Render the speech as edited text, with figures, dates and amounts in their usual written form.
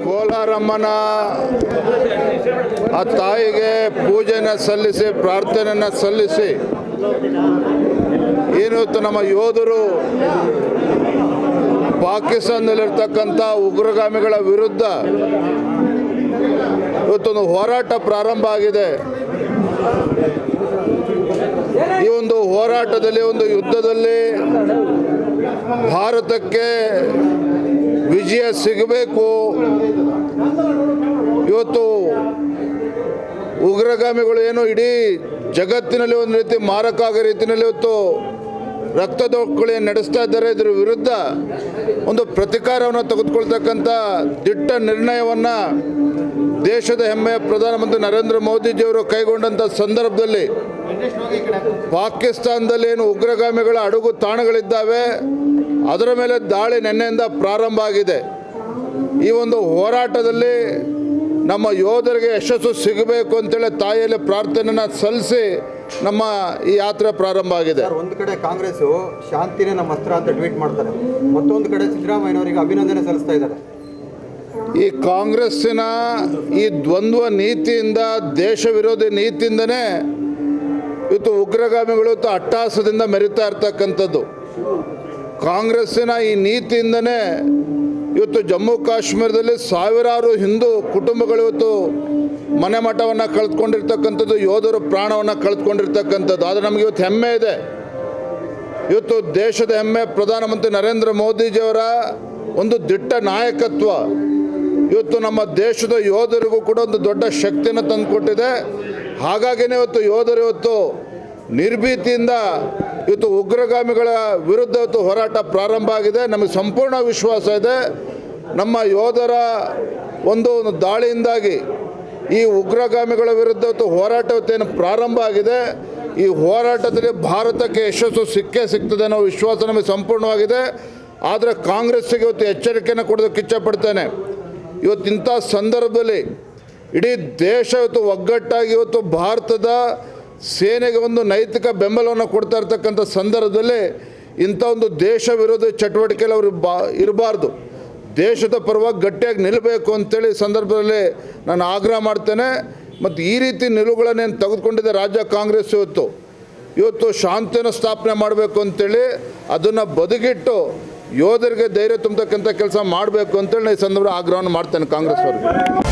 ಕೋಲಾರಮ್ಮನ ಆ ತಾಯಿಗೆ ಪೂಜೆನ ಸಲ್ಲಿಸಿ ಪ್ರಾರ್ಥನೆಯನ್ನು ಸಲ್ಲಿಸಿ ಏನಿವತ್ತು ನಮ್ಮ ಯೋಧರು ಪಾಕಿಸ್ತಾನದಲ್ಲಿರ್ತಕ್ಕಂಥ ಉಗ್ರಗಾಮಿಗಳ ವಿರುದ್ಧ ಇವತ್ತೊಂದು ಹೋರಾಟ ಪ್ರಾರಂಭ ಆಗಿದೆ. ಈ ಒಂದು ಹೋರಾಟದಲ್ಲಿ, ಒಂದು ಯುದ್ಧದಲ್ಲಿ ಭಾರತಕ್ಕೆ ವಿಜಯ ಸಿಗಬೇಕು. ಇವತ್ತು ಉಗ್ರಗಾಮಿಗಳು ಏನು ಇಡೀ ಜಗತ್ತಿನಲ್ಲಿ ಒಂದು ರೀತಿ ಮಾರಕ ಆಗೋ ರೀತಿಯಲ್ಲಿ ಇವತ್ತು ರಕ್ತದೊಕ್ಕಳಿ ನಡೆಸ್ತಾ ಇದ್ದಾರೆ. ಇದರ ವಿರುದ್ಧ ಒಂದು ಪ್ರತಿಕಾರವನ್ನು ತೆಗೆದುಕೊಳ್ತಕ್ಕಂಥ ದಿಟ್ಟ ನಿರ್ಣಯವನ್ನು ದೇಶದ ಹೆಮ್ಮೆಯ ಪ್ರಧಾನಮಂತ್ರಿ ನರೇಂದ್ರ ಮೋದಿಜಿಯವರು ಕೈಗೊಂಡಂಥ ಸಂದರ್ಭದಲ್ಲಿ ಪಾಕಿಸ್ತಾನದಲ್ಲಿ ಏನು ಉಗ್ರಗಾಮಿಗಳ ಅಡಗು ತಾಣಗಳಿದ್ದಾವೆ ಅದರ ಮೇಲೆ ದಾಳಿ ನಿನ್ನೆಯಿಂದ ಪ್ರಾರಂಭ ಆಗಿದೆ. ಈ ಒಂದು ಹೋರಾಟದಲ್ಲಿ ನಮ್ಮ ಯೋಧರಿಗೆ ಯಶಸ್ಸು ಸಿಗಬೇಕು ಅಂತೇಳಿ ತಾಯಿಯಲ್ಲಿ ಪ್ರಾರ್ಥನೆಯನ್ನು ಸಲ್ಲಿಸಿ ನಮ್ಮ ಈ ಯಾತ್ರೆ ಪ್ರಾರಂಭ ಆಗಿದೆ. ಒಂದು ಕಡೆ ಕಾಂಗ್ರೆಸ್ ಶಾಂತಿನೇ ನಮ್ಮ ಅಸ್ತ್ರ ಅಂತ ಟ್ವೀಟ್ ಮಾಡ್ತಾರೆ, ಮತ್ತೊಂದು ಕಡೆ ಸಿದ್ದರಾಮಯ್ಯನವರಿಗೆ ಅಭಿನಂದನೆ ಸಲ್ಲಿಸ್ತಾ ಇದ್ದಾರೆ. ಈ ಕಾಂಗ್ರೆಸ್ಸಿನ ಈ ದ್ವಂದ್ವ ನೀತಿಯಿಂದ, ದೇಶ ವಿರೋಧಿ ನೀತಿಯಿಂದನೇ ಇವತ್ತು ಉಗ್ರಗಾಮಿಗಳು ಅಟ್ಟಹಾಸದಿಂದ ಮೆರಿತಾ ಇರ್ತಕ್ಕಂಥದ್ದು. ಕಾಂಗ್ರೆಸ್ಸಿನ ಈ ನೀತಿಯಿಂದನೇ ಇವತ್ತು ಜಮ್ಮು ಕಾಶ್ಮೀರದಲ್ಲಿ ಸಾವಿರಾರು ಹಿಂದೂ ಕುಟುಂಬಗಳು ಇವತ್ತು ಮನೆ ಮಠವನ್ನು ಕಳೆದುಕೊಂಡಿರ್ತಕ್ಕಂಥದ್ದು, ಯೋಧರು ಪ್ರಾಣವನ್ನು ಕಳೆದುಕೊಂಡಿರ್ತಕ್ಕಂಥದ್ದು. ಆದರೆ ನಮಗೆ ಇವತ್ತು ಹೆಮ್ಮೆ ಇದೆ. ಇವತ್ತು ದೇಶದ ಹೆಮ್ಮೆ ಪ್ರಧಾನಮಂತ್ರಿ ನರೇಂದ್ರ ಮೋದಿಜಿಯವರ ಒಂದು ದಿಟ್ಟ ನಾಯಕತ್ವ ಇವತ್ತು ನಮ್ಮ ದೇಶದ ಯೋಧರಿಗೂ ಕೂಡ ಒಂದು ದೊಡ್ಡ ಶಕ್ತಿಯನ್ನು ತಂದುಕೊಟ್ಟಿದೆ. ಹಾಗಾಗಿನೇ ಇವತ್ತು ಯೋಧರು ಇವತ್ತು ನಿರ್ಭೀತಿಯಿಂದ ಇವತ್ತು ಉಗ್ರಗಾಮಿಗಳ ವಿರುದ್ಧ ಇವತ್ತು ಹೋರಾಟ ಪ್ರಾರಂಭ ಆಗಿದೆ. ನಮಗೆ ಸಂಪೂರ್ಣ ವಿಶ್ವಾಸ ಇದೆ, ನಮ್ಮ ಯೋಧರ ಒಂದು ದಾಳಿಯಿಂದಾಗಿ ಈ ಉಗ್ರಗಾಮಿಗಳ ವಿರುದ್ಧ ಇವತ್ತು ಹೋರಾಟ ಇವತ್ತೇನು ಪ್ರಾರಂಭ ಆಗಿದೆ, ಈ ಹೋರಾಟದಲ್ಲಿ ಭಾರತಕ್ಕೆ ಯಶಸ್ಸು ಸಿಕ್ಕೇ ಸಿಗ್ತದೆ ಅನ್ನೋ ವಿಶ್ವಾಸ ನಮಗೆ ಸಂಪೂರ್ಣವಾಗಿದೆ. ಆದರೆ ಕಾಂಗ್ರೆಸ್ಸಿಗೆ ಇವತ್ತು ಎಚ್ಚರಿಕೆಯನ್ನು ಕೊಡೋದಕ್ಕೆ ಇಚ್ಛಪಡ್ತೇನೆ. ಇವತ್ತಿಂಥ ಸಂದರ್ಭದಲ್ಲಿ ಇಡೀ ದೇಶ ಇವತ್ತು ಒಗ್ಗಟ್ಟಾಗಿ ಇವತ್ತು ಭಾರತದ ಸೇನೆಗೆ ಒಂದು ನೈತಿಕ ಬೆಂಬಲವನ್ನು ಕೊಡ್ತಾ ಇರ್ತಕ್ಕಂಥ ಸಂದರ್ಭದಲ್ಲಿ ಇಂಥ ಒಂದು ದೇಶ ವಿರೋಧಿ ಚಟುವಟಿಕೆಯಲ್ಲಿ ಅವರು ಇರಬಾರ್ದು. ದೇಶದ ಪರವಾಗಿ ಗಟ್ಟಿಯಾಗಿ ನಿಲ್ಲಬೇಕು ಅಂತೇಳಿ ಸಂದರ್ಭದಲ್ಲಿ ನಾನು ಆಗ್ರಹ ಮಾಡ್ತೇನೆ. ಮತ್ತು ಈ ರೀತಿ ನಿಲುವುಗಳನ್ನೇನು ತೆಗೆದುಕೊಂಡಿದೆ ರಾಜ್ಯ ಕಾಂಗ್ರೆಸ್ ಇವತ್ತು ಶಾಂತಿಯನ್ನು ಸ್ಥಾಪನೆ ಮಾಡಬೇಕು ಅಂತೇಳಿ ಅದನ್ನು ಬದಿಗಿಟ್ಟು ಯೋಧರಿಗೆ ಧೈರ್ಯ ತುಂಬತಕ್ಕಂಥ ಕೆಲಸ ಮಾಡಬೇಕು ಅಂತೇಳಿ ಈ ಸಂದರ್ಭ ಆಗ್ರಹವನ್ನು ಮಾಡ್ತೇನೆ ಕಾಂಗ್ರೆಸ್ ಅವರಿಗೆ.